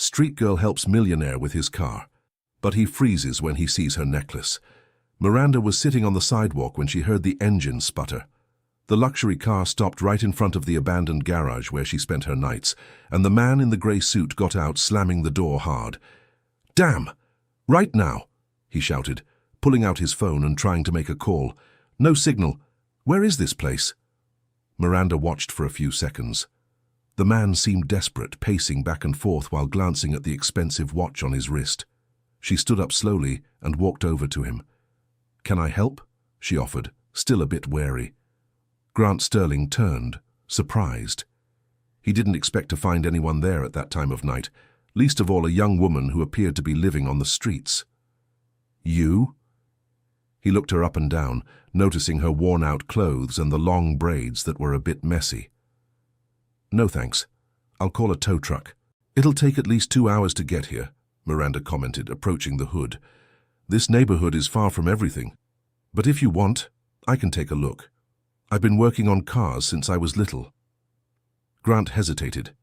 Street girl helps millionaire with his car, but he freezes when he sees her necklace. Miranda was sitting on the sidewalk when she heard the engine sputter. The luxury car stopped right in front of the abandoned garage where she spent her nights, and the man in the grey suit got out, slamming the door hard. "Damn! Right now!" he shouted, pulling out his phone and trying to make a call. "No signal. Where is this place?" Miranda watched for a few seconds. The man seemed desperate, pacing back and forth while glancing at the expensive watch on his wrist. She stood up slowly and walked over to him. "Can I help?" she offered, still a bit wary. Grant Sterling turned, surprised. He didn't expect to find anyone there at that time of night, least of all a young woman who appeared to be living on the streets. "You?" He looked her up and down, noticing her worn-out clothes and the long braids that were a bit messy. "No thanks. I'll call a tow truck." "It'll take at least 2 hours to get here," Miranda commented, approaching the hood. "This neighborhood is far from everything. But if you want, I can take a look. I've been working on cars since I was little." Grant hesitated.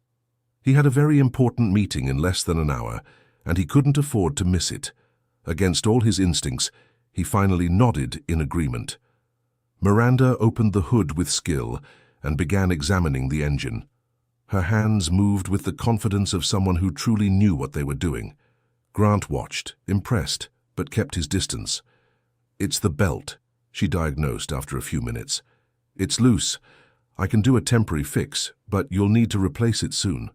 He had a very important meeting in less than an hour, and he couldn't afford to miss it. Against all his instincts, he finally nodded in agreement. Miranda opened the hood with skill and began examining the engine. Her hands moved with the confidence of someone who truly knew what they were doing. Grant watched, impressed, but kept his distance. "It's the belt," she diagnosed after a few minutes. "It's loose. I can do a temporary fix, but you'll need to replace it soon."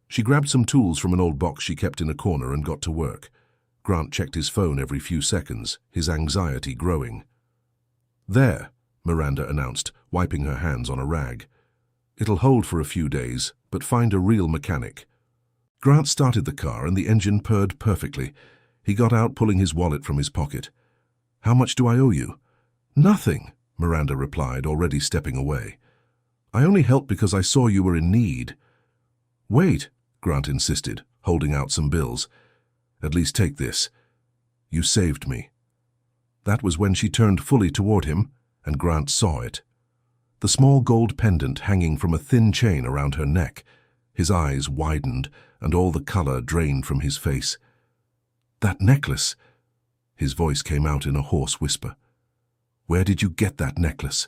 She grabbed some tools from an old box she kept in a corner and got to work. Grant checked his phone every few seconds, his anxiety growing. "There," Miranda announced, wiping her hands on a rag. "It'll hold for a few days, but find a real mechanic." Grant started the car and the engine purred perfectly. He got out, pulling his wallet from his pocket. "How much do I owe you?" "Nothing," Miranda replied, already stepping away. "I only helped because I saw you were in need." "Wait," Grant insisted, holding out some bills. "At least take this. You saved me." That was when she turned fully toward him, and Grant saw it. The small gold pendant hanging from a thin chain around her neck. His eyes widened, and all the color drained from his face. "That necklace!" His voice came out in a hoarse whisper. "Where did you get that necklace?"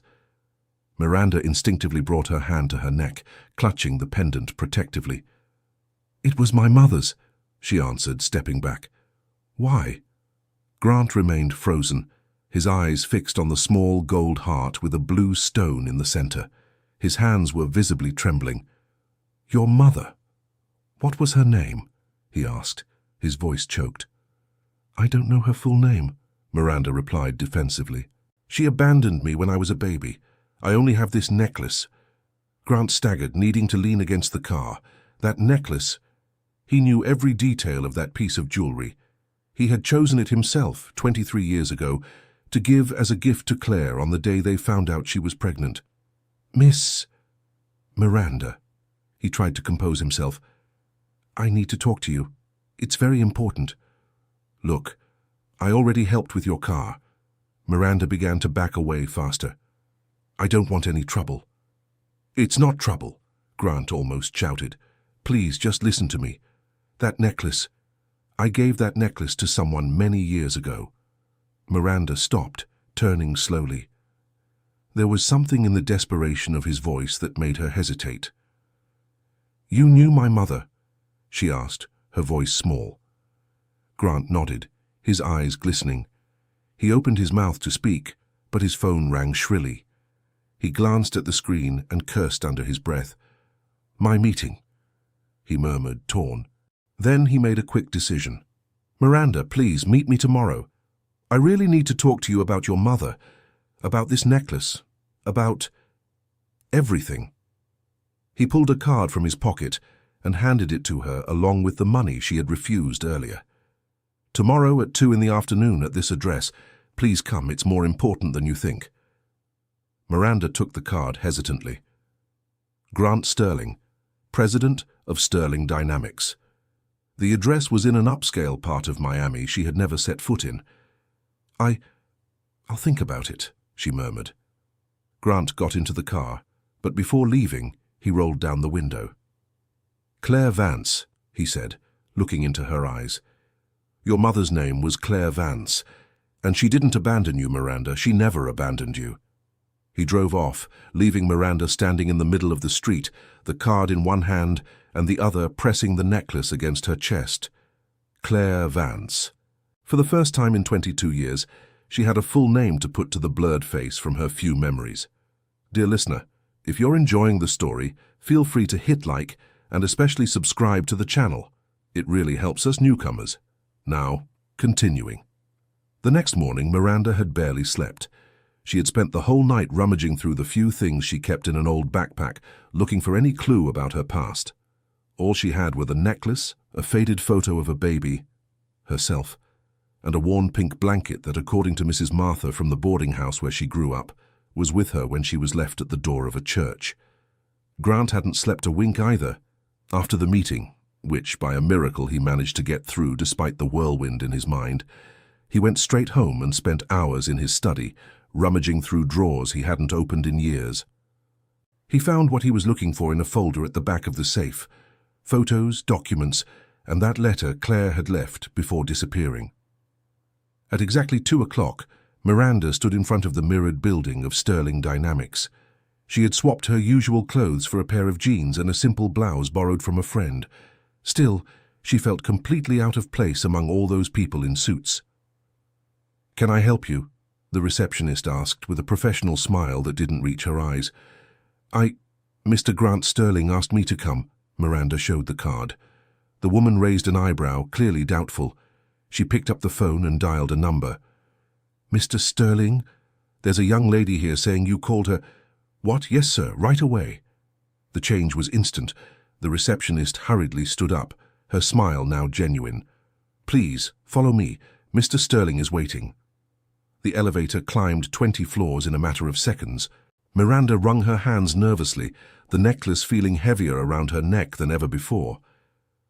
Miranda instinctively brought her hand to her neck, clutching the pendant protectively. "It was my mother's," she answered, stepping back. "Why?" Grant remained frozen, his eyes fixed on the small gold heart with a blue stone in the center. His hands were visibly trembling. "Your mother? What was her name?" he asked, his voice choked. "I don't know her full name," Miranda replied defensively. "She abandoned me when I was a baby. I only have this necklace." Grant staggered, needing to lean against the car. That necklace. He knew every detail of that piece of jewelry. He had chosen it himself 23 years ago to give as a gift to Claire on the day they found out she was pregnant. "Miss Miranda," he tried to compose himself. "I need to talk to you. It's very important." "Look, I already helped with your car." Miranda began to back away faster. "I don't want any trouble." "It's not trouble," Grant almost shouted. "Please, just listen to me. That necklace. I gave that necklace to someone many years ago." Miranda stopped, turning slowly. There was something in the desperation of his voice that made her hesitate. "You knew my mother?" she asked, her voice small. Grant nodded, his eyes glistening. He opened his mouth to speak, but his phone rang shrilly. He glanced at the screen and cursed under his breath. "My meeting," he murmured, torn. Then he made a quick decision. "Miranda, please, meet me tomorrow. I really need to talk to you about your mother, about this necklace, about everything." He pulled a card from his pocket and handed it to her along with the money she had refused earlier. "Tomorrow at 2 in the afternoon at this address. Please come, it's more important than you think." Miranda took the card hesitantly. Grant Sterling, president of Sterling Dynamics. The address was in an upscale part of Miami she had never set foot in. I'll think about it," she murmured. Grant got into the car, but before leaving, he rolled down the window. "Claire Vance," he said, looking into her eyes. "Your mother's name was Claire Vance, and she didn't abandon you, Miranda. She never abandoned you." He drove off, leaving Miranda standing in the middle of the street, the card in one hand and the other pressing the necklace against her chest. Claire Vance. For the first time in 22 years, she had a full name to put to the blurred face from her few memories. Dear listener, if you're enjoying the story, feel free to hit like and especially subscribe to the channel. It really helps us newcomers. Now, continuing. The next morning, Miranda had barely slept. She had spent the whole night rummaging through the few things she kept in an old backpack, looking for any clue about her past. All she had were the necklace, a faded photo of a baby, herself, and a worn pink blanket that, according to Mrs. Martha from the boarding house where she grew up, was with her when she was left at the door of a church. Grant hadn't slept a wink either. After the meeting, which by a miracle he managed to get through despite the whirlwind in his mind, he went straight home and spent hours in his study, rummaging through drawers he hadn't opened in years. He found what he was looking for in a folder at the back of the safe: photos, documents, and that letter Claire had left before disappearing. At exactly 2 o'clock, Miranda stood in front of the mirrored building of Sterling Dynamics. She had swapped her usual clothes for a pair of jeans and a simple blouse borrowed from a friend. Still, she felt completely out of place among all those people in suits. "Can I help you?" the receptionist asked with a professional smile that didn't reach her eyes. Mr. Grant Sterling asked me to come." Miranda showed the card. The woman raised an eyebrow, clearly doubtful. She picked up the phone and dialed a number. "Mr. Sterling? There's a young lady here saying you called her—" "What? Yes, sir, right away." The change was instant. The receptionist hurriedly stood up, her smile now genuine. "Please, follow me. Mr. Sterling is waiting." The elevator climbed 20 floors in a matter of seconds. Miranda wrung her hands nervously, the necklace feeling heavier around her neck than ever before.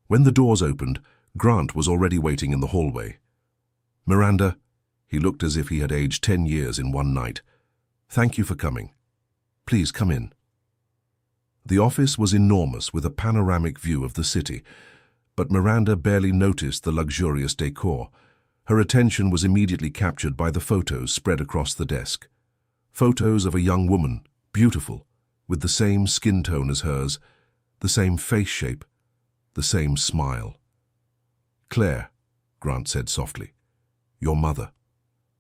When the doors opened, Grant was already waiting in the hallway. "Miranda," he looked as if he had aged 10 years in one night. "Thank you for coming. Please come in." The office was enormous with a panoramic view of the city, but Miranda barely noticed the luxurious decor. Her attention was immediately captured by the photos spread across the desk. Photos of a young woman, beautiful, with the same skin tone as hers, the same face shape, the same smile. "Claire," Grant said softly, "your mother."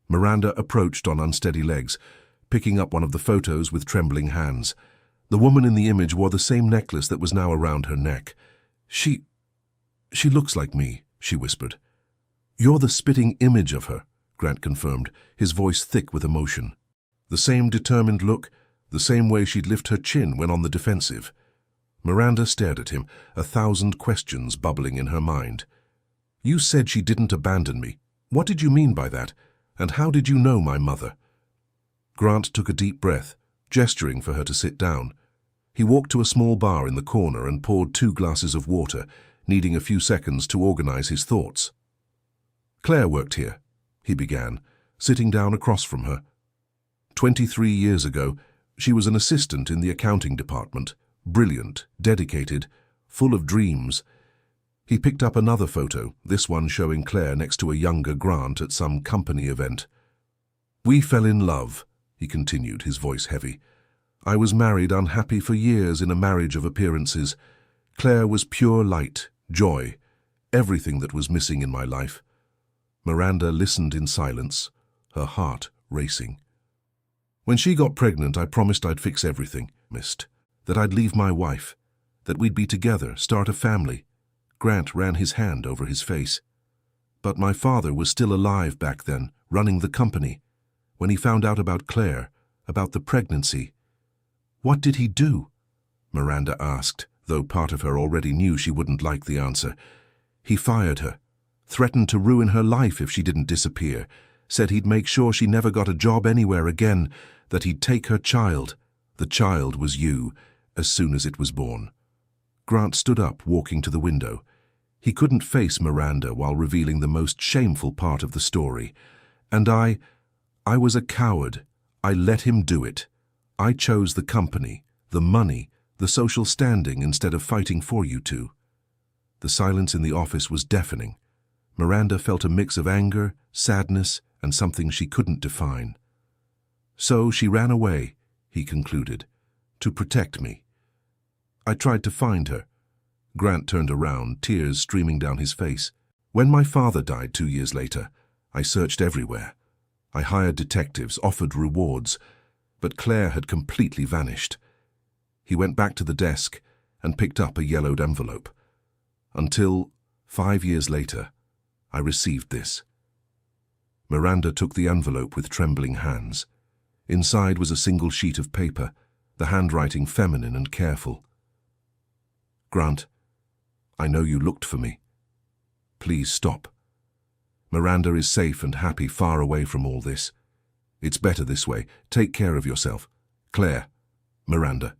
Miranda approached on unsteady legs, picking up one of the photos with trembling hands. The woman in the image wore the same necklace that was now around her neck. She looks like me," she whispered. "You're the spitting image of her," Grant confirmed, his voice thick with emotion. The same determined look, the same way she'd lift her chin when on the defensive. Miranda stared at him, 1,000 questions bubbling in her mind. "You said she didn't abandon me. What did you mean by that? And how did you know my mother?" Grant took a deep breath, gesturing for her to sit down. He walked to a small bar in the corner and poured 2 glasses of water, needing a few seconds to organize his thoughts. "Claire worked here," he began, sitting down across from her. 23 years ago, she was an assistant in the accounting department, brilliant, dedicated, full of dreams. He picked up another photo, this one showing Claire next to a younger Grant at some company event. "We fell in love," he continued, his voice heavy. "I was married unhappy for years in a marriage of appearances. Claire was pure light, joy, everything that was missing in my life." Miranda listened in silence, her heart racing. "When she got pregnant, I promised I'd fix everything, that I'd leave my wife, that we'd be together, start a family." Grant ran his hand over his face. "But my father was still alive back then, running the company. When he found out about Claire, about the pregnancy—" "What did he do?" Miranda asked, though part of her already knew she wouldn't like the answer. "He fired her, threatened to ruin her life if she didn't disappear, said he'd make sure she never got a job anywhere again, that he'd take her child. The child was you, as soon as it was born." Grant stood up, walking to the window. He couldn't face Miranda while revealing the most shameful part of the story. "And I was a coward. I let him do it. I chose the company, the money, the social standing instead of fighting for you two." The silence in the office was deafening. Miranda felt a mix of anger, sadness, and something she couldn't define. So she ran away, he concluded, to protect me. I tried to find her. Grant turned around, tears streaming down his face. When my father died 2 years later, I searched everywhere. I hired detectives, offered rewards, but Claire had completely vanished. He went back to the desk and picked up a yellowed envelope. Until, 5 years later, I received this. Miranda took the envelope with trembling hands. Inside was a single sheet of paper, the handwriting feminine and careful. Grant, I know you looked for me. Please stop. Miranda is safe and happy far away from all this. It's better this way. Take care of yourself. Claire. Miranda.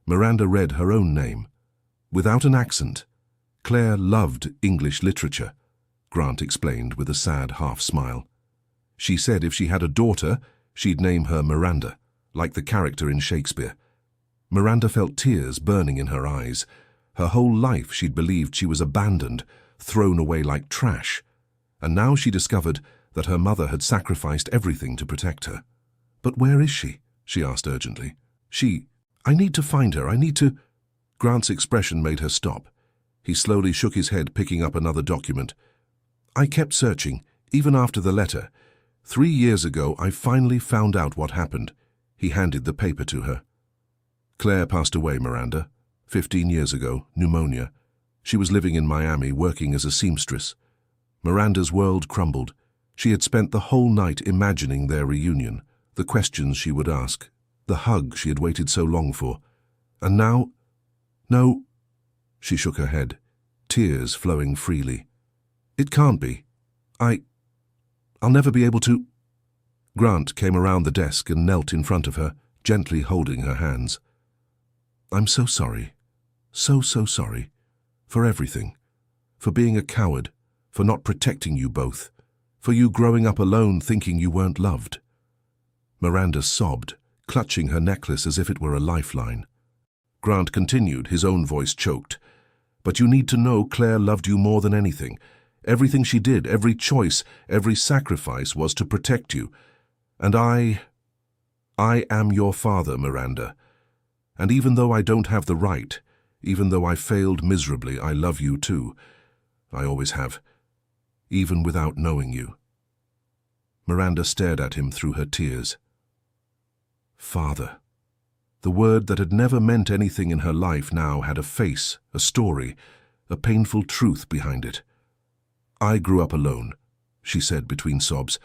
Miranda read her own name. Without an accent. Claire loved English literature, Grant explained with a sad half-smile. She said if she had a daughter, she'd name her Miranda, like the character in Shakespeare. Miranda felt tears burning in her eyes. Her whole life she'd believed she was abandoned, thrown away like trash. And now she discovered that her mother had sacrificed everything to protect her. But where is she? She asked urgently. I need to find her. I need to... Grant's expression made her stop. He slowly shook his head, picking up another document. I kept searching, even after the letter. 3 years ago, I finally found out what happened. He handed the paper to her. Claire passed away, Miranda. 15 years ago, pneumonia. She was living in Miami, working as a seamstress. Miranda's world crumbled. She had spent the whole night imagining their reunion, the questions she would ask, the hug she had waited so long for. And now... No. She shook her head, tears flowing freely. It can't be. I'll never be able to... Grant came around the desk and knelt in front of her, gently holding her hands. I'm so sorry. So sorry. For everything. For being a coward. For not protecting you both. For you growing up alone thinking you weren't loved. Miranda sobbed, clutching her necklace as if it were a lifeline. Grant continued, his own voice choked. But you need to know Claire loved you more than anything. Everything she did, every choice, every sacrifice was to protect you. And I am your father, Miranda. And even though I don't have the right, even though I failed miserably, I love you too. I always have. Even without knowing you. Miranda stared at him through her tears. Father. The word that had never meant anything in her life now had a face, a story, a painful truth behind it. I grew up alone, she said between sobs.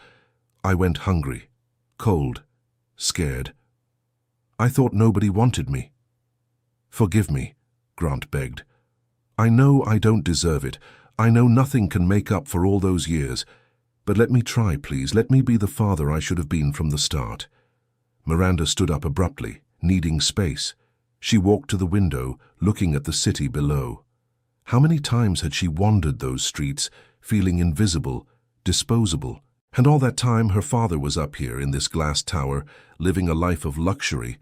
I went hungry, cold, scared. I thought nobody wanted me. Forgive me, Grant begged. I know I don't deserve it. I know nothing can make up for all those years. But let me try, please. Let me be the father I should have been from the start. Miranda stood up abruptly, needing space. She walked to the window, looking at the city below. How many times had she wandered those streets, feeling invisible, disposable? And all that time her father was up here in this glass tower, living a life of luxury,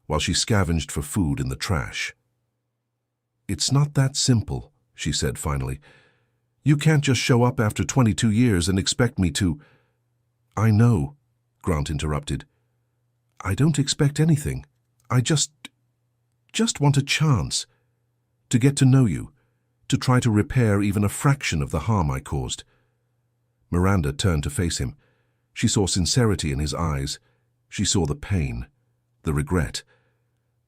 while she scavenged for food in the trash. It's not that simple, she said finally. You can't just show up after 22 years and expect me to... I know, Grant interrupted. I don't expect anything. I just want a chance to get to know you, to try to repair even a fraction of the harm I caused. Miranda turned to face him. She saw sincerity in his eyes. She saw the pain, the regret.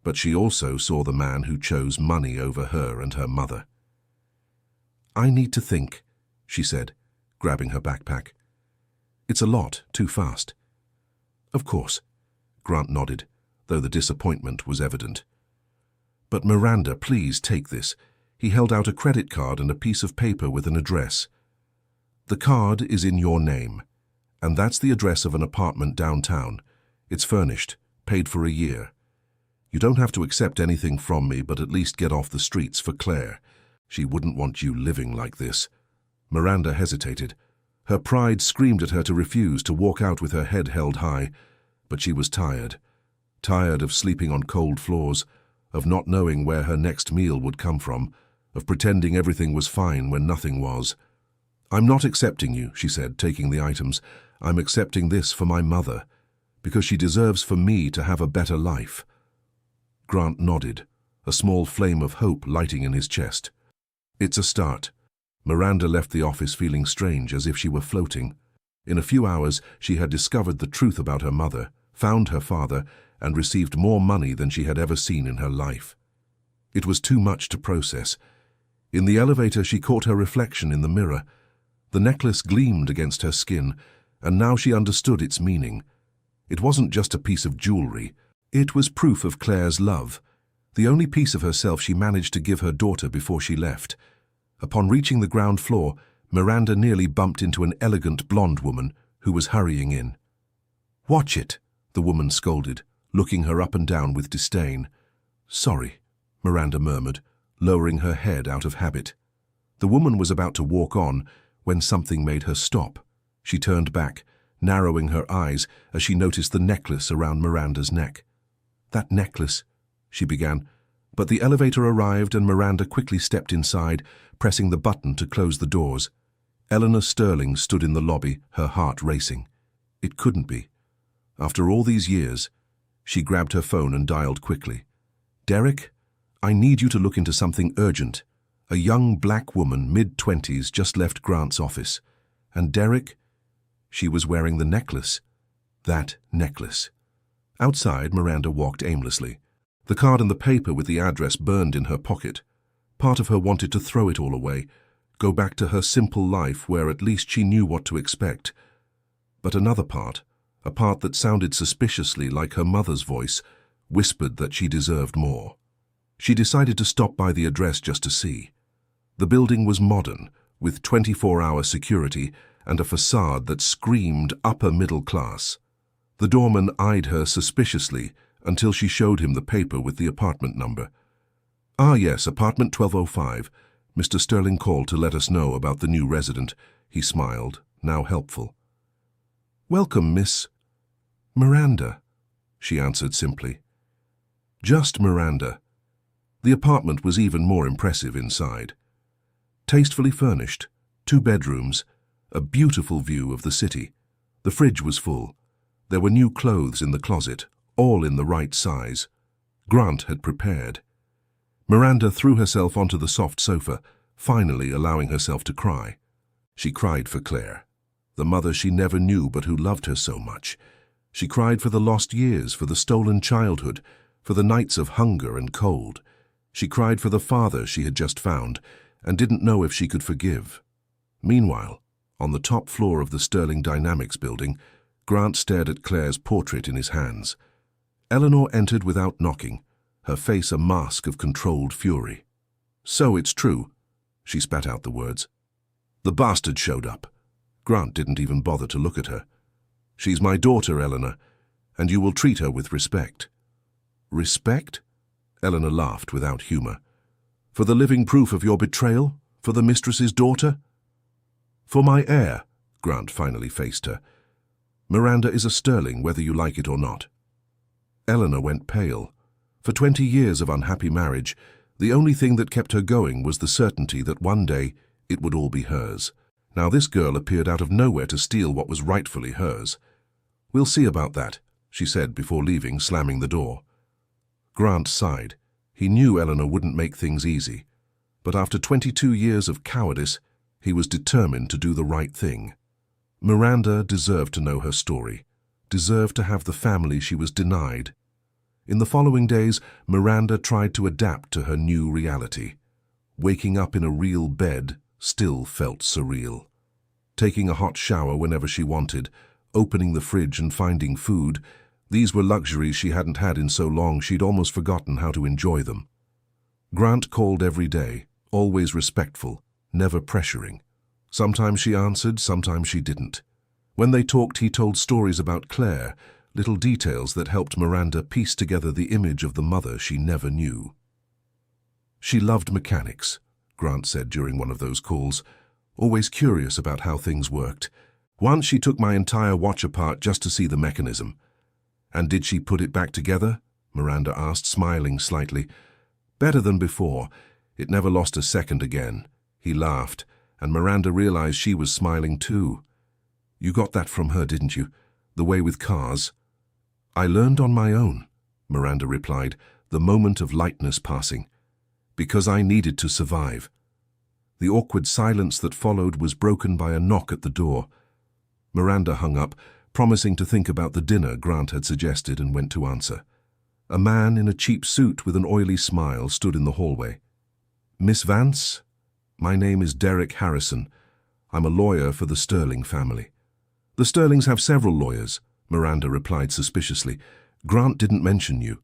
But she also saw the man who chose money over her and her mother. I need to think, she said, grabbing her backpack. It's a lot, too fast. Of course, Grant nodded, though the disappointment was evident. But Miranda, please take this. He held out a credit card and a piece of paper with an address. The card is in your name, and that's the address of an apartment downtown. It's furnished, paid for a year. You don't have to accept anything from me, but at least get off the streets for Claire. She wouldn't want you living like this. Miranda hesitated. Her pride screamed at her to refuse, to walk out with her head held high. But she was tired. Tired of sleeping on cold floors, of not knowing where her next meal would come from, of pretending everything was fine when nothing was. "I'm not accepting you," she said, taking the items. "I'm accepting this for my mother, because she deserves for me to have a better life." Grant nodded, a small flame of hope lighting in his chest. "It's a start." Miranda left the office feeling strange, as if she were floating. In a few hours, she had discovered the truth about her mother, found her father, and received more money than she had ever seen in her life. It was too much to process. In the elevator, she caught her reflection in the mirror. The necklace gleamed against her skin, and now she understood its meaning. It wasn't just a piece of jewelry. It was proof of Claire's love, the only piece of herself she managed to give her daughter before she left. Upon reaching the ground floor, Miranda nearly bumped into an elegant blonde woman who was hurrying in. "Watch it," the woman scolded, looking her up and down with disdain. "Sorry," Miranda murmured, lowering her head out of habit. The woman was about to walk on when something made her stop. She turned back, narrowing her eyes as she noticed the necklace around Miranda's neck. "That necklace," she began, but the elevator arrived and Miranda quickly stepped inside, pressing the button to close the doors. Eleanor Sterling stood in the lobby, her heart racing. It couldn't be. After all these years, she grabbed her phone and dialed quickly. "Derek, I need you to look into something urgent." A young black woman, mid-20s, just left Grant's office. And Derek? She was wearing the necklace. That necklace. Outside, Miranda walked aimlessly. The card and the paper with the address burned in her pocket. Part of her wanted to throw it all away, go back to her simple life where at least she knew what to expect. But another part, a part that sounded suspiciously like her mother's voice, whispered that she deserved more. She decided to stop by the address just to see. The building was modern, with 24-hour security and a facade that screamed upper middle class. The doorman eyed her suspiciously until she showed him the paper with the apartment number. "Ah yes, apartment 1205. Mr. Sterling called to let us know about the new resident." He smiled, now helpful. "Welcome, Miss Miranda," she answered simply. Just Miranda. The apartment was even more impressive inside. Tastefully furnished, 2 bedrooms, a beautiful view of the city. The fridge was full. There were new clothes in the closet, all in the right size. Grant had prepared. Miranda threw herself onto the soft sofa, finally allowing herself to cry. She cried for Claire, the mother she never knew but who loved her so much. She cried for the lost years, for the stolen childhood, for the nights of hunger and cold. She cried for the father she had just found and didn't know if she could forgive. Meanwhile, on the top floor of the Sterling Dynamics building, Grant stared at Claire's portrait in his hands. Eleanor entered without knocking, her face a mask of controlled fury. "So it's true," she spat out the words. "The bastard showed up." Grant didn't even bother to look at her. "She's my daughter, Eleanor, and you will treat her with respect." "Respect?" Eleanor laughed without humor. "For the living proof of your betrayal? For the mistress's daughter?" "For my heir," Grant finally faced her. "Miranda is a Sterling, whether you like it or not." Eleanor went pale. For 20 years of unhappy marriage, the only thing that kept her going was the certainty that one day it would all be hers. Now this girl appeared out of nowhere to steal what was rightfully hers. "We'll see about that," she said before leaving, slamming the door. Grant sighed. He knew Eleanor wouldn't make things easy, but after 22 years of cowardice, he was determined to do the right thing. Miranda deserved to know her story, deserved to have the family she was denied. In the following days, Miranda tried to adapt to her new reality. Waking up in a real bed still felt surreal. Taking a hot shower whenever she wanted, opening the fridge and finding food, these were luxuries she hadn't had in so long she'd almost forgotten how to enjoy them. Grant called every day, always respectful, never pressuring. Sometimes she answered, sometimes she didn't. When they talked, he told stories about Claire, little details that helped Miranda piece together the image of the mother she never knew. "She loved mechanics," Grant said during one of those calls, always curious about how things worked. "Once she took my entire watch apart just to see the mechanism." "And did she put it back together?" Miranda asked, smiling slightly. "Better than before. It never lost a second again. He laughed, and Miranda realized she was smiling too. You got that from her, didn't you? The way with cars? I learned on my own, Miranda replied, the moment of lightness passing. Because I needed to survive. The awkward silence that followed was broken by a knock at the door. Miranda hung up, promising to think about the dinner Grant had suggested, and went to answer. A man in a cheap suit with an oily smile stood in the hallway. Miss Vance? My name is Derek Harrison. I'm a lawyer for the Sterling family. The Sterlings have several lawyers, Miranda replied suspiciously. Grant didn't mention you.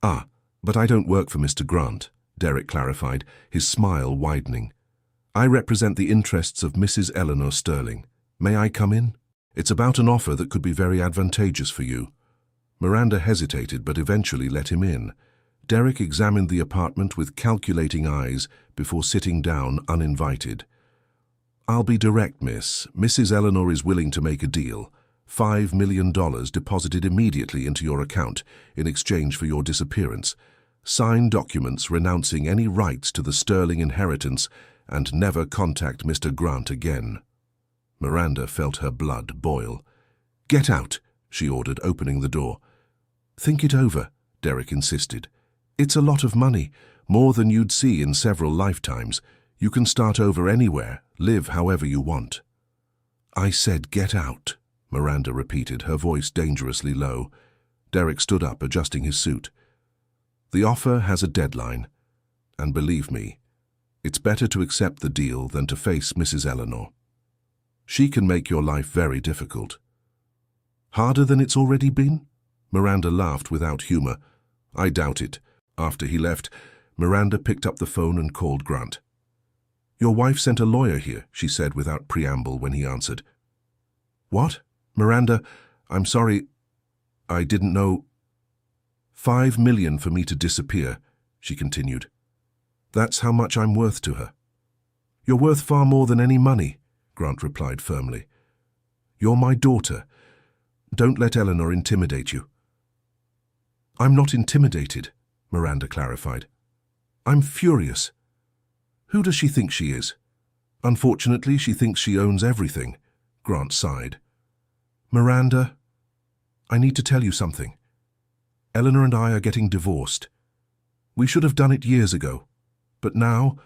Ah, but I don't work for Mr. Grant, Derek clarified, his smile widening. I represent the interests of Mrs. Eleanor Sterling. May I come in? It's about an offer that could be very advantageous for you. Miranda hesitated but eventually let him in. Derek examined the apartment with calculating eyes before sitting down uninvited. I'll be direct, miss. Mrs. Eleanor is willing to make a deal. $5 million deposited immediately into your account in exchange for your disappearance. Sign documents renouncing any rights to the Sterling inheritance and never contact Mr. Grant again. Miranda felt her blood boil. Get out, she ordered, opening the door. Think it over, Derek insisted. It's a lot of money, more than you'd see in several lifetimes. You can start over anywhere, live however you want. I said get out, Miranda repeated, her voice dangerously low. Derek stood up, adjusting his suit. The offer has a deadline, and believe me, it's better to accept the deal than to face Mrs. Eleanor. She can make your life very difficult. Harder than it's already been? Miranda laughed without humor. I doubt it. After he left, Miranda picked up the phone and called Grant. Your wife sent a lawyer here, she said without preamble when he answered. What? Miranda, I'm sorry. I didn't know. $5 million for me to disappear, she continued. That's how much I'm worth to her. You're worth far more than any money, Grant replied firmly. You're my daughter. Don't let Eleanor intimidate you. I'm not intimidated, Miranda clarified. I'm furious. Who does she think she is? Unfortunately, she thinks she owns everything, Grant sighed. Miranda, I need to tell you something. Eleanor and I are getting divorced. We should have done it years ago, but now,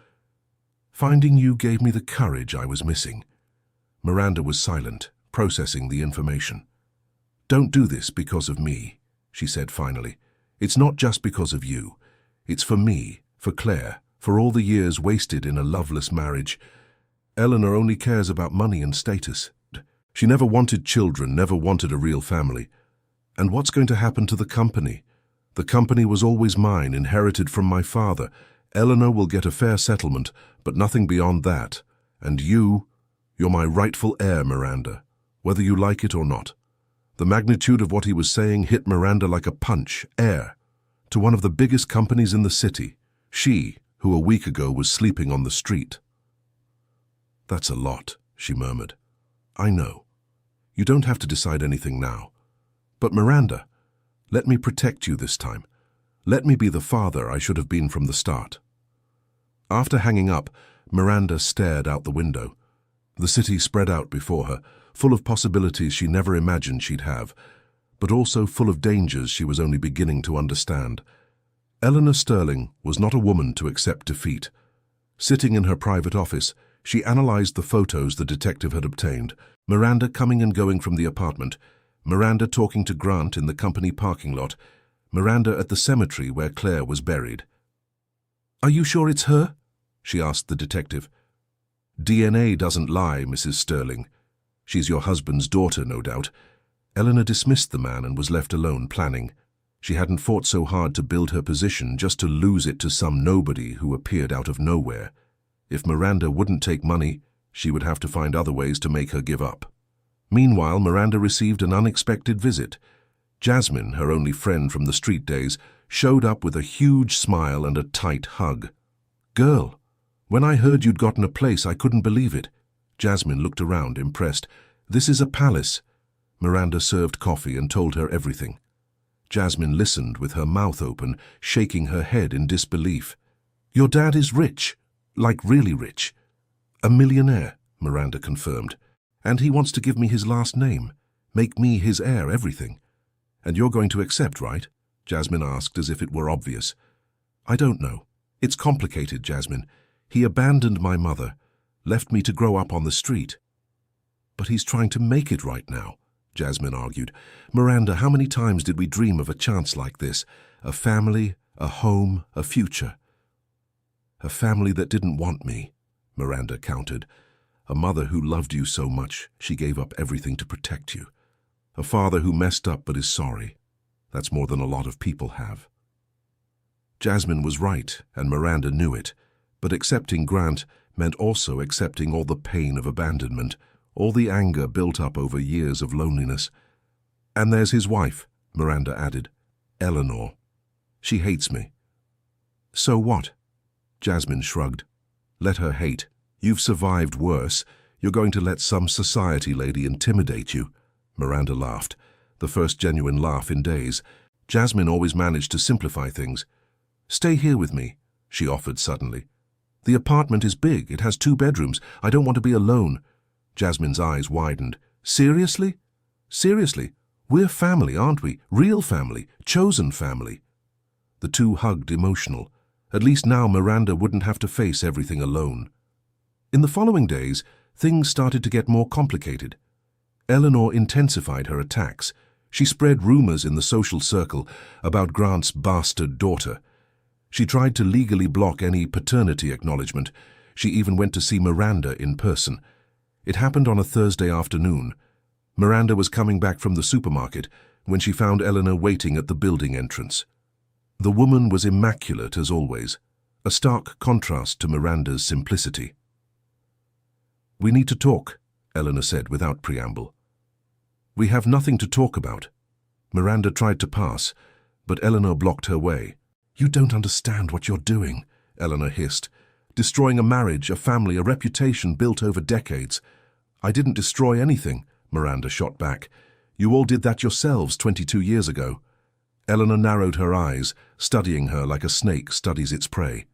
finding you gave me the courage I was missing. Miranda was silent, processing the information. Don't do this because of me, she said finally. It's not just because of you. It's for me, for Claire, for all the years wasted in a loveless marriage. Eleanor only cares about money and status. She never wanted children, never wanted a real family. And what's going to happen to the company? The company was always mine, inherited from my father. Eleanor will get a fair settlement, but nothing beyond that. And you're my rightful heir, Miranda, whether you like it or not. The magnitude of what he was saying hit Miranda like a punch. Heir to one of the biggest companies in the city. She, who a week ago was sleeping on the street. That's a lot, she murmured. I know. You don't have to decide anything now. But Miranda, let me protect you this time. Let me be the father I should have been from the start. After hanging up, Miranda stared out the window. The city spread out before her, full of possibilities she never imagined she'd have, but also full of dangers she was only beginning to understand. Eleanor Sterling was not a woman to accept defeat. Sitting in her private office, she analyzed the photos the detective had obtained, Miranda coming and going from the apartment, Miranda talking to Grant in the company parking lot, Miranda at the cemetery where Claire was buried. Are you sure it's her? She asked the detective. DNA doesn't lie, Mrs. Sterling. She's your husband's daughter, no doubt. Eleanor dismissed the man and was left alone planning. She hadn't fought so hard to build her position just to lose it to some nobody who appeared out of nowhere. If Miranda wouldn't take money, she would have to find other ways to make her give up. Meanwhile, Miranda received an unexpected visit. Jasmine, her only friend from the street days, showed up with a huge smile and a tight hug. Girl, when I heard you'd gotten a place, I couldn't believe it. Jasmine looked around, impressed. This is a palace. Miranda served coffee and told her everything. Jasmine listened with her mouth open, shaking her head in disbelief. Your dad is rich, like really rich. A millionaire, Miranda confirmed. And he wants to give me his last name, make me his heir, everything. And you're going to accept, right? Jasmine asked as if it were obvious. I don't know. It's complicated, Jasmine. He abandoned my mother, left me to grow up on the street. But he's trying to make it right now, Jasmine argued. Miranda, how many times did we dream of a chance like this? A family, a home, a future. A family that didn't want me, Miranda countered. A mother who loved you so much she gave up everything to protect you. A father who messed up but is sorry. That's more than a lot of people have. Jasmine was right, and Miranda knew it, but accepting Grant meant also accepting all the pain of abandonment, all the anger built up over years of loneliness. And there's his wife, Miranda added, Eleanor. She hates me. So what? Jasmine shrugged. Let her hate. You've survived worse. You're going to let some society lady intimidate you. Miranda laughed, the first genuine laugh in days. Jasmine always managed to simplify things. Stay here with me, she offered suddenly. The apartment is big. It has 2 bedrooms. I don't want to be alone. Jasmine's eyes widened. Seriously? Seriously? We're family, aren't we? Real family. Chosen family. The two hugged, emotional. At least now Miranda wouldn't have to face everything alone. In the following days, things started to get more complicated. Eleanor intensified her attacks. She spread rumors in the social circle about Grant's bastard daughter. She tried to legally block any paternity acknowledgement. She even went to see Miranda in person. It happened on a Thursday afternoon. Miranda was coming back from the supermarket when she found Eleanor waiting at the building entrance. The woman was immaculate as always, a stark contrast to Miranda's simplicity. We need to talk, Eleanor said without preamble. We have nothing to talk about. Miranda tried to pass, but Eleanor blocked her way. You don't understand what you're doing, Eleanor hissed. Destroying a marriage, a family, a reputation built over decades. I didn't destroy anything, Miranda shot back. You all did that yourselves 22 years ago. Eleanor narrowed her eyes, studying her like a snake studies its prey.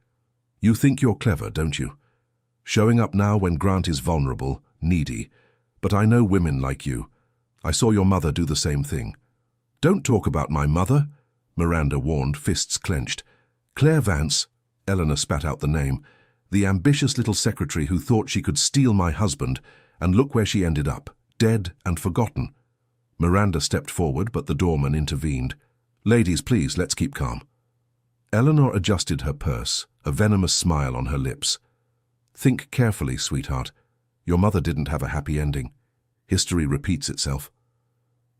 You think you're clever, don't you? Showing up now when Grant is vulnerable, needy. But I know women like you. I saw your mother do the same thing. Don't talk about my mother, Miranda warned, fists clenched. Claire Vance, Eleanor spat out the name, the ambitious little secretary who thought she could steal my husband, and look where she ended up, dead and forgotten. Miranda stepped forward, but the doorman intervened. Ladies, please, let's keep calm. Eleanor adjusted her purse, a venomous smile on her lips. Think carefully, sweetheart. Your mother didn't have a happy ending. History repeats itself.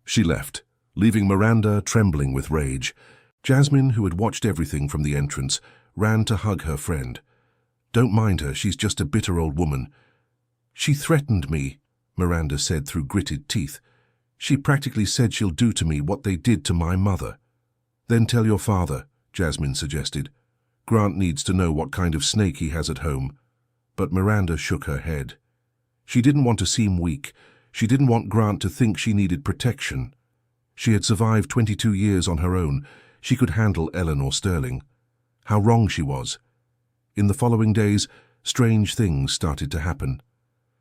She left, leaving Miranda trembling with rage. Jasmine, who had watched everything from the entrance, ran to hug her friend. Don't mind her, she's just a bitter old woman. She threatened me, Miranda said through gritted teeth. She practically said she'll do to me what they did to my mother. Then tell your father, Jasmine suggested. Grant needs to know what kind of snake he has at home. But Miranda shook her head. She didn't want to seem weak. She didn't want Grant to think she needed protection. She had survived 22 years on her own. She could handle Eleanor Sterling. How wrong she was. In the following days, strange things started to happen.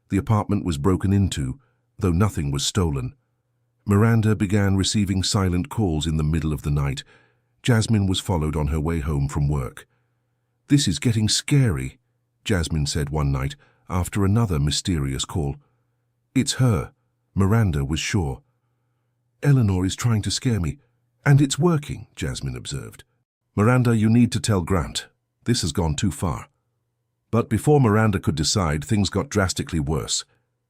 The apartment was broken into, though nothing was stolen. Miranda began receiving silent calls in the middle of the night. Jasmine was followed on her way home from work. This is getting scary, Jasmine said one night after another mysterious call. It's her, Miranda was sure. Eleanor is trying to scare me, and it's working, Jasmine observed. Miranda, you need to tell Grant. This has gone too far. But before Miranda could decide, things got drastically worse.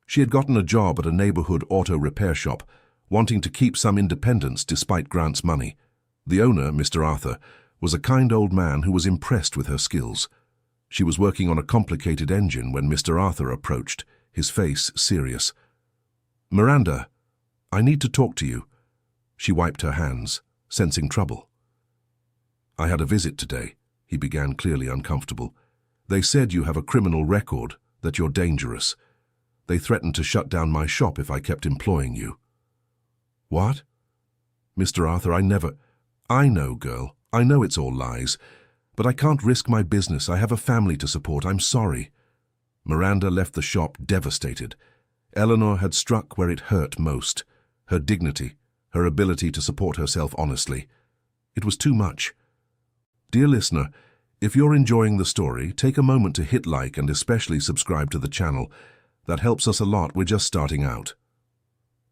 She had gotten a job at a neighborhood auto repair shop, wanting to keep some independence despite Grant's money. The owner, Mr. Arthur, was a kind old man who was impressed with her skills. She was working on a complicated engine when Mr. Arthur approached, his face serious. Miranda, I need to talk to you. She wiped her hands, sensing trouble. I had a visit today, he began, clearly uncomfortable. They said you have a criminal record, that you're dangerous. They threatened to shut down my shop if I kept employing you. What? Mr. Arthur, I know, girl. I know it's all lies. But I can't risk my business. I have a family to support. I'm sorry. Miranda left the shop devastated. Eleanor had struck where it hurt most. Her dignity, her ability to support herself honestly. It was too much. Dear listener, if you're enjoying the story, take a moment to hit like and especially subscribe to the channel. That helps us a lot. We're just starting out.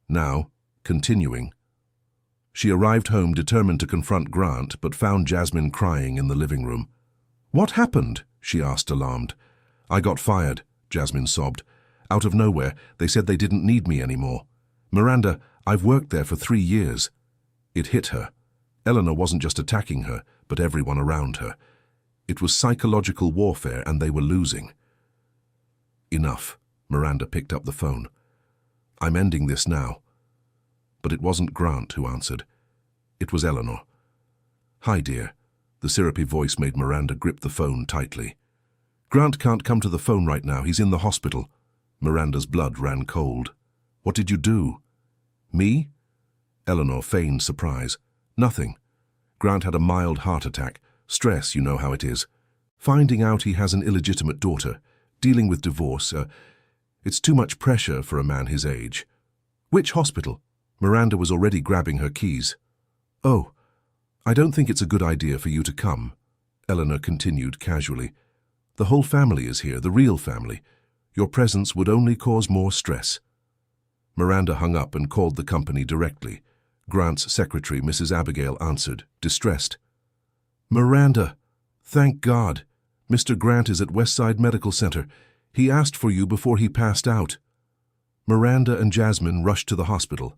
Now, continuing. She arrived home determined to confront Grant, but found Jasmine crying in the living room. "What happened?" she asked, alarmed. "I got fired," Jasmine sobbed. "Out of nowhere, they said they didn't need me anymore. Miranda, I've worked there for 3 years." It hit her. Eleanor wasn't just attacking her, but everyone around her. It was psychological warfare, and they were losing. Enough. Miranda picked up the phone. "I'm ending this now." But it wasn't Grant who answered. It was Eleanor. "Hi, dear." The syrupy voice made Miranda grip the phone tightly. "Grant can't come to the phone right now. He's in the hospital." Miranda's blood ran cold. "What did you do?" "Me?" Eleanor feigned surprise. "Nothing. Grant had a mild heart attack. Stress, you know how it is. Finding out he has an illegitimate daughter. Dealing with divorce. It's too much pressure for a man his age." "Which hospital?" Miranda was already grabbing her keys. "Oh, I don't think it's a good idea for you to come," Eleanor continued casually. "The whole family is here, the real family. Your presence would only cause more stress." Miranda hung up and called the company directly. Grant's secretary, Mrs. Abigail, answered, distressed. "Miranda, thank God. Mr. Grant is at Westside Medical Center. He asked for you before he passed out." Miranda and Jasmine rushed to the hospital.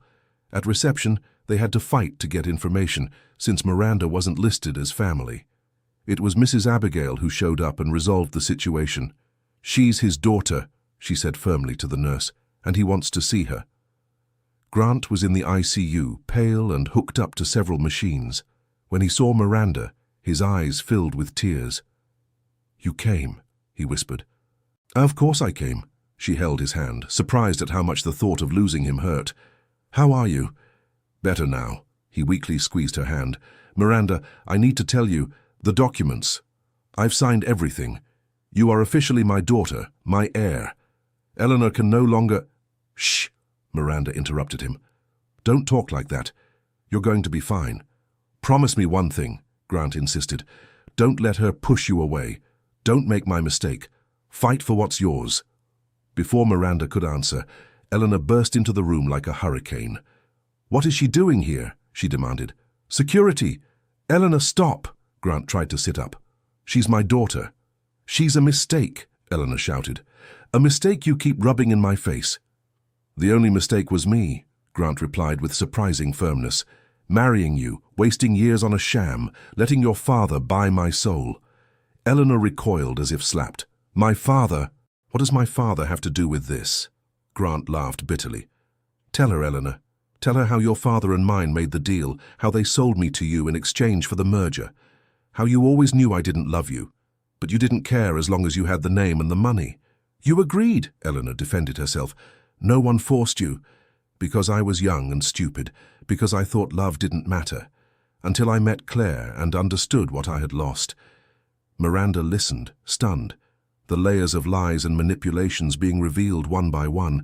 At reception, they had to fight to get information, since Miranda wasn't listed as family. It was Mrs. Abigail who showed up and resolved the situation. "She's his daughter," she said firmly to the nurse, "and he wants to see her." Grant was in the ICU, pale and hooked up to several machines. When he saw Miranda, his eyes filled with tears. "You came," he whispered. "Of course I came." She held his hand, surprised at how much the thought of losing him hurt. "How are you?" "Better now." He weakly squeezed her hand. "Miranda, I need to tell you, the documents. I've signed everything. You are officially my daughter, my heir. Eleanor can no longer—" "Shh," Miranda interrupted him. "Don't talk like that. You're going to be fine. Promise me one thing," Grant insisted. "Don't let her push you away. Don't make my mistake. Fight for what's yours." Before Miranda could answer, Eleanor burst into the room like a hurricane. "What is she doing here?" she demanded. "Security! Eleanor, stop!" Grant tried to sit up. "She's my daughter." "She's a mistake," Eleanor shouted. "A mistake you keep rubbing in my face." "The only mistake was me," Grant replied with surprising firmness. "Marrying you, wasting years on a sham, letting your father buy my soul." Eleanor recoiled as if slapped. "My father? What does my father have to do with this?" Grant laughed bitterly. "Tell her, Eleanor. Tell her how your father and mine made the deal, how they sold me to you in exchange for the merger, how you always knew I didn't love you, but you didn't care as long as you had the name and the money." "You agreed," Eleanor defended herself. "No one forced you. Because I was young and stupid, because I thought love didn't matter, until I met Claire and understood what I had lost." Miranda listened, stunned, the layers of lies and manipulations being revealed one by one.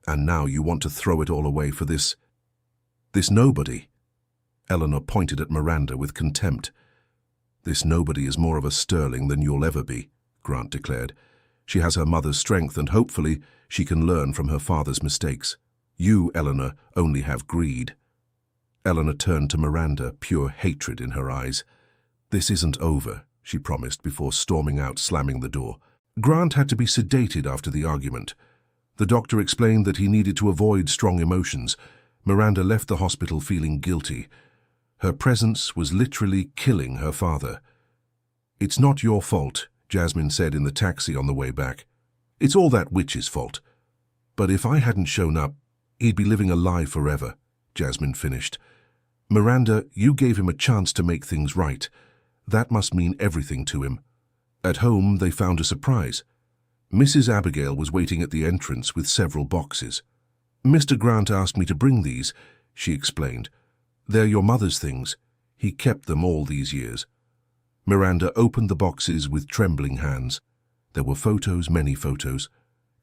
"And now you want to throw it all away for this nobody?" Eleanor pointed at Miranda with contempt. "This nobody is more of a sterling than you'll ever be," Grant declared. "She has her mother's strength, and hopefully she can learn from her father's mistakes. You, Eleanor, only have greed." Eleanor turned to Miranda, pure hatred in her eyes. "This isn't over," she promised before storming out, slamming the door. Grant had to be sedated after the argument. The doctor explained that he needed to avoid strong emotions. Miranda left the hospital feeling guilty. Her presence was literally killing her father. "It's not your fault," Jasmine said in the taxi on the way back. "It's all that witch's fault. But if I hadn't shown up, he'd be living a lie forever," Jasmine finished. "Miranda, you gave him a chance to make things right. That must mean everything to him." At home, they found a surprise. Mrs. Abigail was waiting at the entrance with several boxes. "Mr. Grant asked me to bring these," she explained. "They're your mother's things. He kept them all these years." Miranda opened the boxes with trembling hands. There were photos, many photos.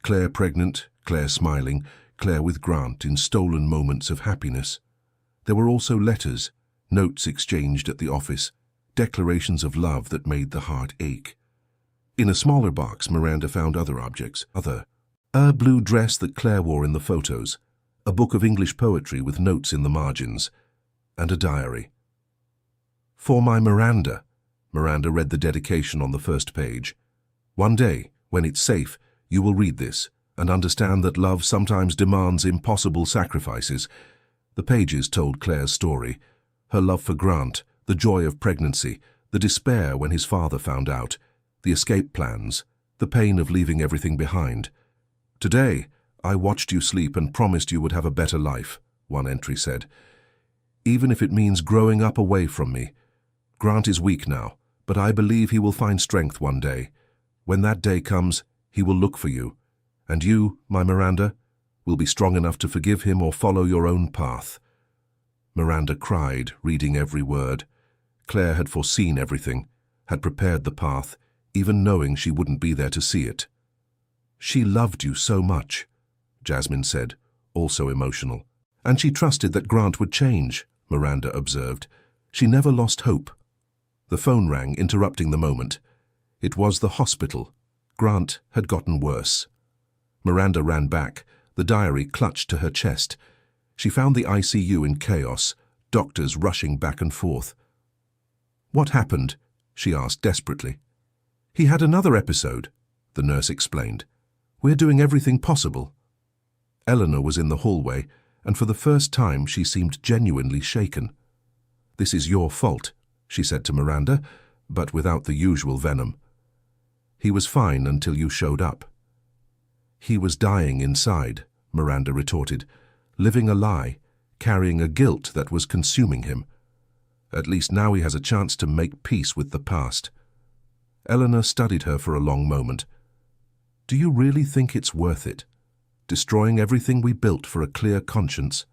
Claire pregnant, Claire smiling, Claire with Grant in stolen moments of happiness. There were also letters, notes exchanged at the office, declarations of love that made the heart ache. In a smaller box, Miranda found other objects. A blue dress that Claire wore in the photos, a book of English poetry with notes in the margins, and a diary. For my Miranda, Miranda read the dedication on the first page. One day, when it's safe, you will read this and understand that love sometimes demands impossible sacrifices. The pages told Claire's story, her love for Grant, the joy of pregnancy, the despair when his father found out, the escape plans, the pain of leaving everything behind. Today, I watched you sleep and promised you would have a better life, one entry said. Even if it means growing up away from me. Grant is weak now, but I believe he will find strength one day. When that day comes, he will look for you. And you, my Miranda, will be strong enough to forgive him or follow your own path. Miranda cried, reading every word. Claire had foreseen everything, had prepared the path, even knowing she wouldn't be there to see it. She loved you so much, Jasmine said, also emotional. And she trusted that Grant would change, Miranda observed. She never lost hope. The phone rang, interrupting the moment. It was the hospital. Grant had gotten worse. Miranda ran back, the diary clutched to her chest. She found the ICU in chaos, doctors rushing back and forth. What happened? She asked desperately. He had another episode, the nurse explained. We're doing everything possible. Eleanor was in the hallway, and for the first time she seemed genuinely shaken. This is your fault, she said to Miranda, but without the usual venom. He was fine until you showed up. He was dying inside, Miranda retorted, living a lie, carrying a guilt that was consuming him. At least now he has a chance to make peace with the past. Eleanor studied her for a long moment. Do you really think it's worth it? Destroying everything we built for a clear conscience?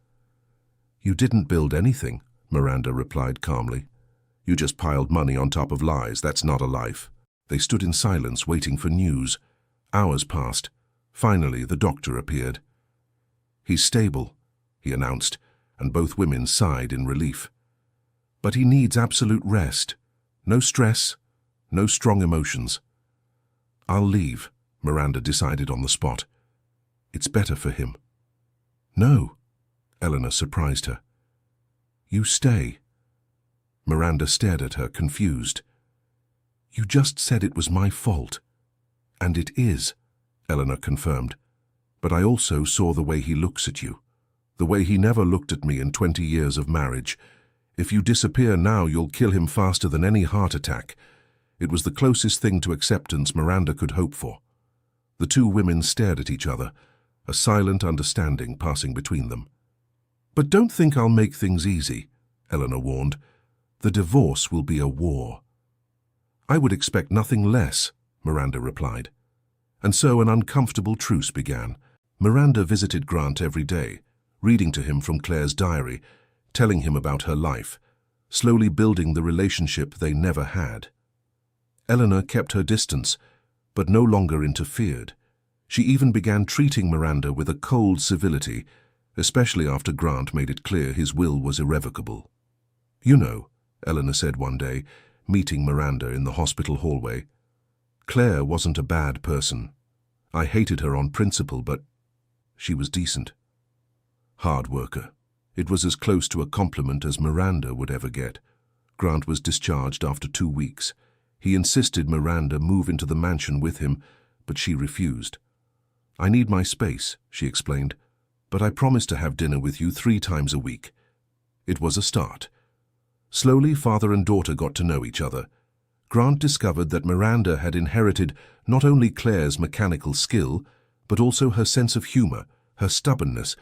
You didn't build anything, Miranda replied calmly. You just piled money on top of lies. That's not a life. They stood in silence, waiting for news. Hours passed. Finally, the doctor appeared. He's stable, he announced, and both women sighed in relief. But he needs absolute rest. No stress, no strong emotions. I'll leave, Miranda decided on the spot. It's better for him. No, Eleanor surprised her. You stay. Miranda stared at her, confused. You just said it was my fault. And it is, Eleanor confirmed. But I also saw the way he looks at you, the way he never looked at me in 20 years of marriage. If you disappear now, you'll kill him faster than any heart attack. It was the closest thing to acceptance Miranda could hope for. The two women stared at each other, a silent understanding passing between them. But don't think I'll make things easy, Eleanor warned. The divorce will be a war. I would expect nothing less, Miranda replied. And so an uncomfortable truce began. Miranda visited Grant every day, reading to him from Claire's diary, telling him about her life, slowly building the relationship they never had. Eleanor kept her distance, but no longer interfered. She even began treating Miranda with a cold civility, especially after Grant made it clear his will was irrevocable. You know, Eleanor said one day, meeting Miranda in the hospital hallway, Claire wasn't a bad person. I hated her on principle, but she was decent. Hard worker. It was as close to a compliment as Miranda would ever get. Grant was discharged after 2 weeks. He insisted Miranda move into the mansion with him, but she refused. I need my space, she explained, but I promise to have dinner with you 3 times a week. It was a start. Slowly, father and daughter got to know each other. Grant discovered that Miranda had inherited not only Claire's mechanical skill, but also her sense of humor, her stubbornness,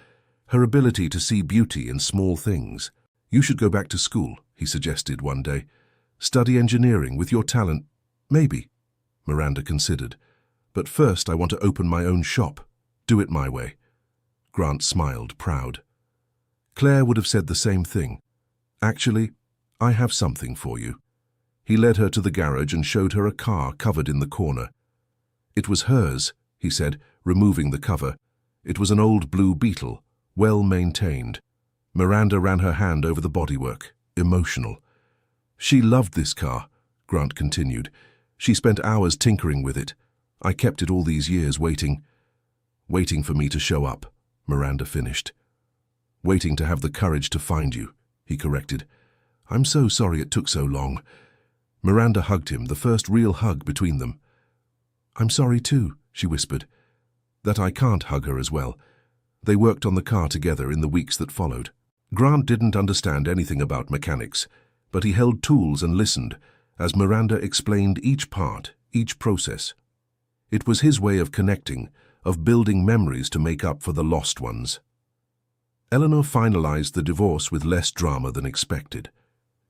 her ability to see beauty in small things. You should go back to school, he suggested one day. Study engineering with your talent. Maybe, Miranda considered. But first I want to open my own shop. Do it my way. Grant smiled, proud. Claire would have said the same thing. Actually, I have something for you. He led her to the garage and showed her a car covered in the corner. It was hers, he said, removing the cover. It was an old blue Beetle, well maintained. Miranda ran her hand over the bodywork, emotional. She loved this car, Grant continued. She spent hours tinkering with it. I kept it all these years waiting for me to show up, Miranda finished. Waiting to have the courage to find you, he corrected. I'm so sorry it took so long. Miranda hugged him, the first real hug between them. I'm sorry too, she whispered. That I can't hug her as well. They worked on the car together in the weeks that followed. Grant didn't understand anything about mechanics, but he held tools and listened as Miranda explained each part, each process. It was his way of connecting, of building memories to make up for the lost ones. Eleanor finalized the divorce with less drama than expected.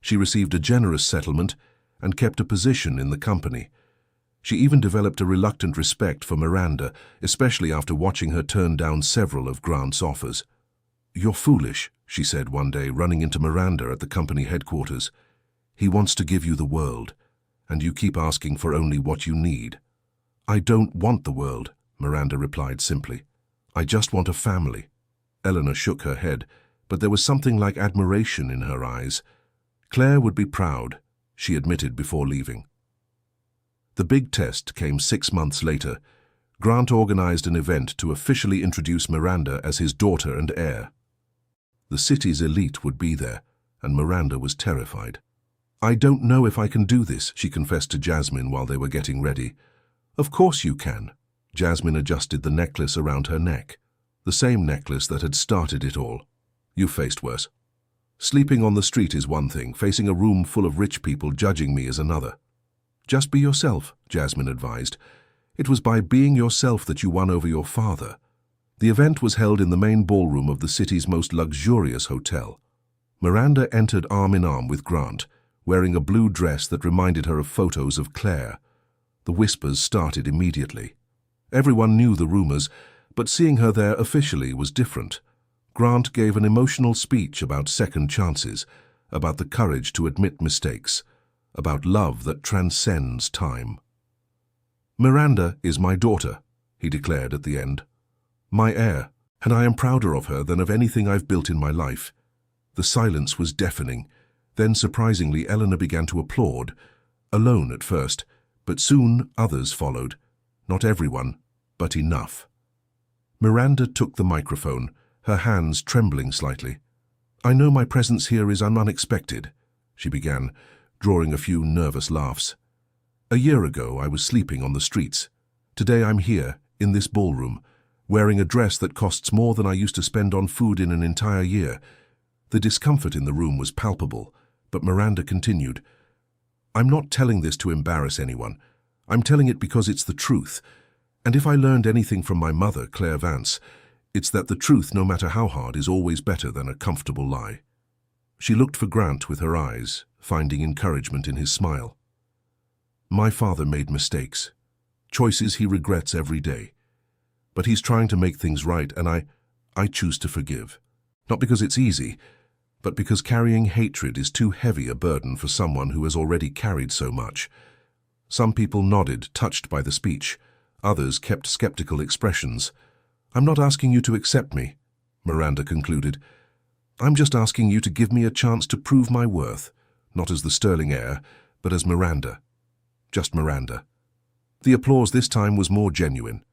She received a generous settlement and kept a position in the company. She even developed a reluctant respect for Miranda, especially after watching her turn down several of Grant's offers. You're foolish, she said one day, running into Miranda at the company headquarters. He wants to give you the world, and you keep asking for only what you need. I don't want the world, Miranda replied simply. I just want a family. Eleanor shook her head, but there was something like admiration in her eyes. Claire would be proud, she admitted before leaving. The big test came 6 months later. Grant organized an event to officially introduce Miranda as his daughter and heir. The city's elite would be there, and Miranda was terrified. I don't know if I can do this, she confessed to Jasmine while they were getting ready. Of course you can. Jasmine adjusted the necklace around her neck, the same necklace that had started it all. You faced worse. Sleeping on the street is one thing, facing a room full of rich people judging me is another. Just be yourself, Jasmine advised. It was by being yourself that you won over your father. The event was held in the main ballroom of the city's most luxurious hotel. Miranda entered arm in arm with Grant, wearing a blue dress that reminded her of photos of Claire. The whispers started immediately. Everyone knew the rumors, but seeing her there officially was different. Grant gave an emotional speech about second chances, about the courage to admit mistakes, about love that transcends time. Miranda is my daughter, he declared at the end. My heir, and I am prouder of her than of anything I've built in my life. The silence was deafening. Then, surprisingly, Eleanor began to applaud, alone at first, but soon others followed. Not everyone, but enough. Miranda took the microphone, her hands trembling slightly. I know my presence here is unexpected, she began, drawing a few nervous laughs. A year ago I was sleeping on the streets. Today I'm here, in this ballroom, wearing a dress that costs more than I used to spend on food in an entire year. The discomfort in the room was palpable, but Miranda continued, I'm not telling this to embarrass anyone. I'm telling it because it's the truth. And if I learned anything from my mother, Claire Vance, it's that the truth, no matter how hard, is always better than a comfortable lie. She looked for Grant with her eyes, finding encouragement in his smile. My father made mistakes, choices he regrets every day. But he's trying to make things right, and I choose to forgive. Not because it's easy, but because carrying hatred is too heavy a burden for someone who has already carried so much. Some people nodded, touched by the speech. Others kept skeptical expressions. I'm not asking you to accept me, Miranda concluded. I'm just asking you to give me a chance to prove my worth, not as the sterling heir, but as Miranda. Just Miranda. The applause this time was more genuine.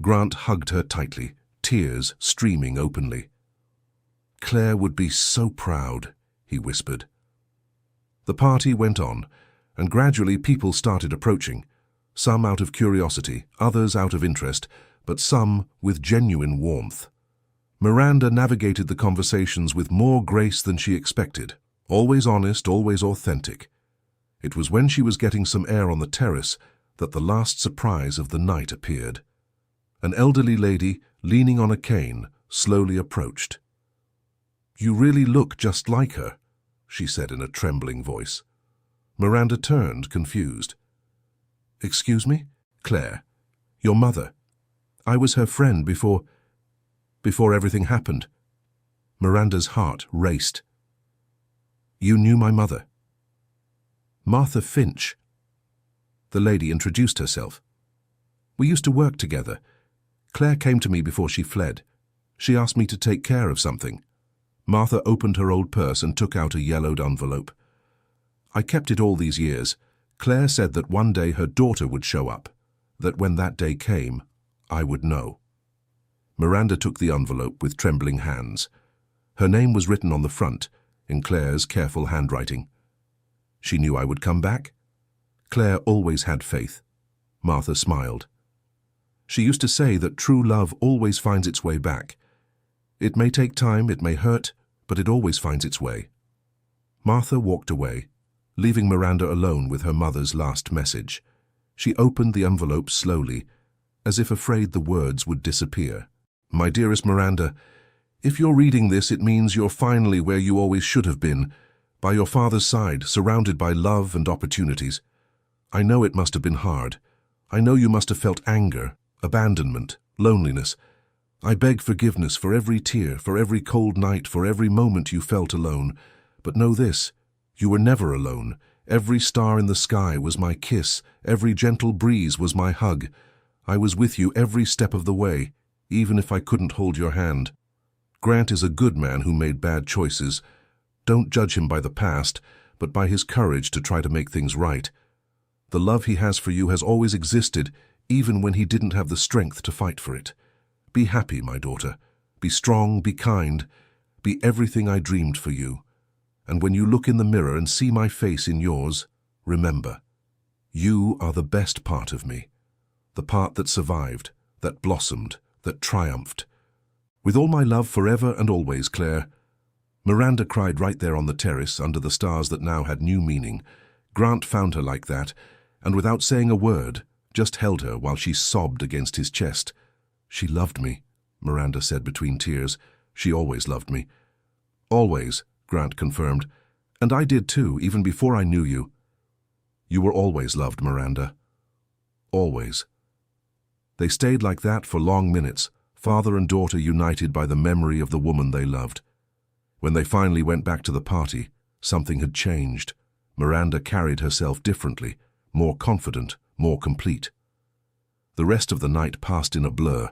Grant hugged her tightly, tears streaming openly. Claire would be so proud, he whispered. The party went on, and gradually people started approaching, some out of curiosity, others out of interest, but some with genuine warmth. Miranda navigated the conversations with more grace than she expected, always honest, always authentic. It was when she was getting some air on the terrace that the last surprise of the night appeared. An elderly lady, leaning on a cane, slowly approached. You really look just like her, she said in a trembling voice. Miranda turned, confused. Excuse me? Claire, your mother. I was her friend before everything happened. Miranda's heart raced. You knew my mother? Martha Finch. The lady introduced herself. We used to work together. Claire came to me before she fled. She asked me to take care of something. Martha opened her old purse and took out a yellowed envelope. I kept it all these years. Claire said that one day her daughter would show up, that when that day came, I would know. Miranda took the envelope with trembling hands. Her name was written on the front, in Claire's careful handwriting. She knew I would come back. Claire always had faith. Martha smiled. She used to say that true love always finds its way back. It may take time, it may hurt, but it always finds its way. Martha walked away, leaving Miranda alone with her mother's last message. She opened the envelope slowly, as if afraid the words would disappear. My dearest Miranda, if you're reading this, it means you're finally where you always should have been, by your father's side, surrounded by love and opportunities. I know it must have been hard. I know you must have felt anger, abandonment, loneliness. I beg forgiveness for every tear, for every cold night, for every moment you felt alone. But know this, you were never alone. Every star in the sky was my kiss, every gentle breeze was my hug. I was with you every step of the way, even if I couldn't hold your hand. Grant is a good man who made bad choices. Don't judge him by the past, but by his courage to try to make things right. The love he has for you has always existed, even when he didn't have the strength to fight for it. Be happy, my daughter. Be strong, be kind. Be everything I dreamed for you. And when you look in the mirror and see my face in yours, remember, you are the best part of me. The part that survived, that blossomed, that triumphed. With all my love forever and always, Claire. Miranda cried right there on the terrace under the stars that now had new meaning. Grant found her like that, and without saying a word, just held her while she sobbed against his chest. She loved me, Miranda said between tears. She always loved me. Always, Grant confirmed. And I did too, even before I knew you. You were always loved, Miranda. Always. They stayed like that for long minutes, father and daughter united by the memory of the woman they loved. When they finally went back to the party, something had changed. Miranda carried herself differently, more confident, more complete. The rest of the night passed in a blur.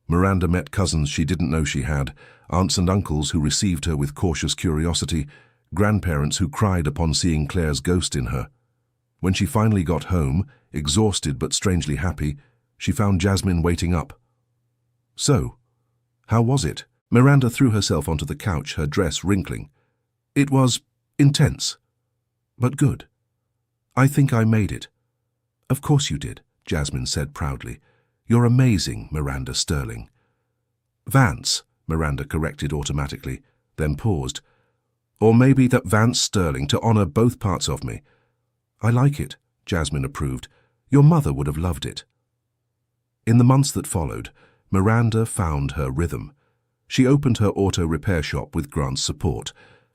Miranda met cousins she didn't know she had, aunts and uncles who received her with cautious curiosity, grandparents who cried upon seeing Claire's ghost in her. When she finally got home, exhausted but strangely happy, she found Jasmine waiting up. So, how was it? Miranda threw herself onto the couch, her dress wrinkling. It was intense, but good. I think I made it. Of course you did, Jasmine said proudly. You're amazing, Miranda Sterling. Vance, Miranda corrected automatically, then paused. Or maybe that Vance Sterling, to honor both parts of me. I like it, Jasmine approved. Your mother would have loved it. In the months that followed, Miranda found her rhythm. She opened her auto repair shop with Grant's support,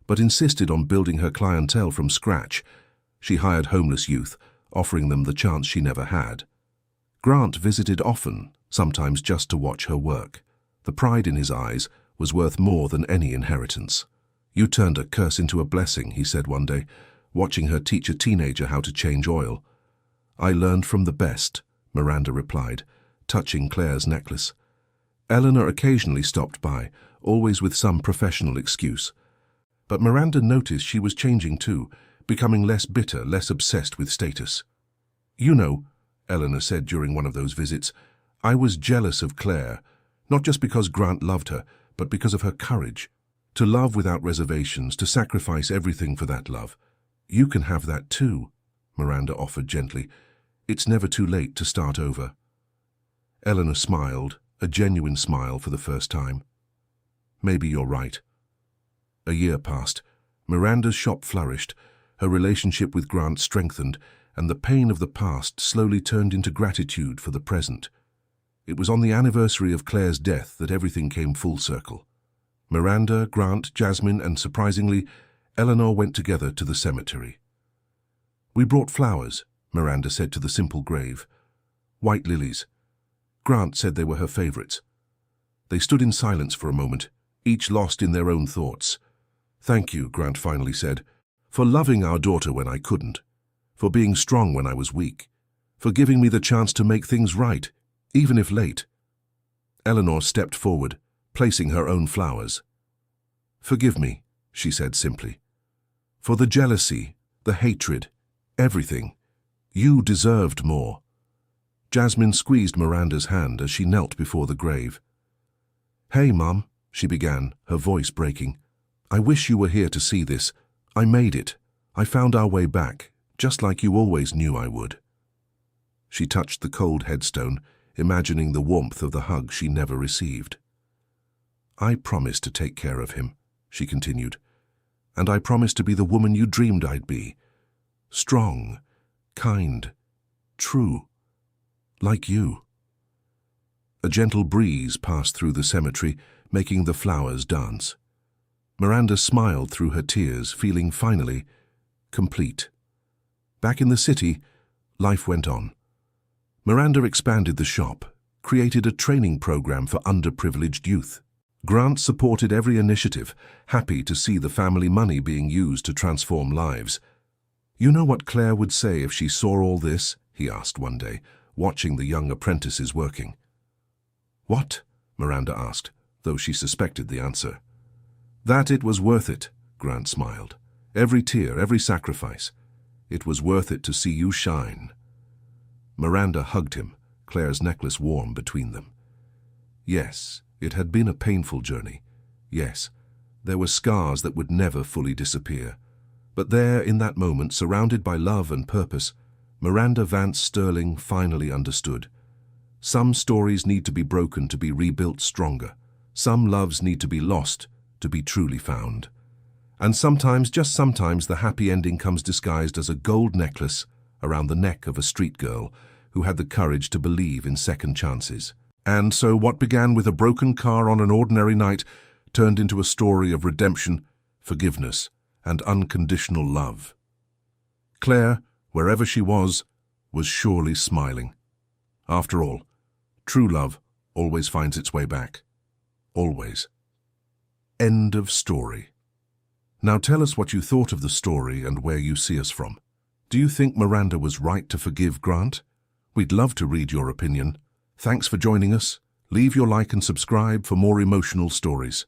but insisted on building her clientele from scratch. She hired homeless youth, offering them the chance she never had. Grant visited often, sometimes just to watch her work. The pride in his eyes was worth more than any inheritance. You turned a curse into a blessing, he said one day, watching her teach a teenager how to change oil. I learned from the best, Miranda replied, touching Claire's necklace. Eleanor occasionally stopped by, always with some professional excuse. But Miranda noticed she was changing too, becoming less bitter, less obsessed with status. You know, Eleanor said during one of those visits, I was jealous of Claire, not just because Grant loved her, but because of her courage. To love without reservations, to sacrifice everything for that love. You can have that too, Miranda offered gently. It's never too late to start over. Eleanor smiled, a genuine smile for the first time. Maybe you're right. A year passed. Miranda's shop flourished. Her relationship with Grant strengthened, and the pain of the past slowly turned into gratitude for the present. It was on the anniversary of Claire's death that everything came full circle. Miranda, Grant, Jasmine, and surprisingly, Eleanor went together to the cemetery. We brought flowers, Miranda said to the simple grave. White lilies. Grant said they were her favorites. They stood in silence for a moment, each lost in their own thoughts. Thank you, Grant finally said, for loving our daughter when I couldn't. for being strong when I was weak, for giving me the chance to make things right, even if late. Eleanor stepped forward, placing her own flowers. "Forgive me," she said simply. "For the jealousy, the hatred, everything. You deserved more." Jasmine squeezed Miranda's hand as she knelt before the grave. "Hey, Mum," she began, her voice breaking. "I wish you were here to see this. I made it. I found our way back, just like you always knew I would." She touched the cold headstone, imagining the warmth of the hug she never received. "I promised to take care of him," she continued, "and I promised to be the woman you dreamed I'd be. Strong, kind, true, like you." A gentle breeze passed through the cemetery, making the flowers dance. Miranda smiled through her tears, feeling finally complete. Back in the city, life went on. Miranda expanded the shop, created a training program for underprivileged youth. Grant supported every initiative, happy to see the family money being used to transform lives. "You know what Claire would say if she saw all this?" he asked one day, watching the young apprentices working. "What?" Miranda asked, though she suspected the answer. "That it was worth it," Grant smiled. "Every tear, every sacrifice. It was worth it to see you shine." Miranda hugged him, Claire's necklace warm between them. Yes, it had been a painful journey. Yes, there were scars that would never fully disappear. But there, in that moment, surrounded by love and purpose, Miranda Vance Sterling finally understood. Some stories need to be broken to be rebuilt stronger. Some loves need to be lost to be truly found. And sometimes, just sometimes, the happy ending comes disguised as a gold necklace around the neck of a street girl who had the courage to believe in second chances. And so what began with a broken car on an ordinary night turned into a story of redemption, forgiveness, and unconditional love. Claire, wherever she was surely smiling. After all, true love always finds its way back. Always. End of story. Now tell us what you thought of the story and where you see us from. Do you think Miranda was right to forgive Grant? We'd love to read your opinion. Thanks for joining us. Leave your like and subscribe for more emotional stories.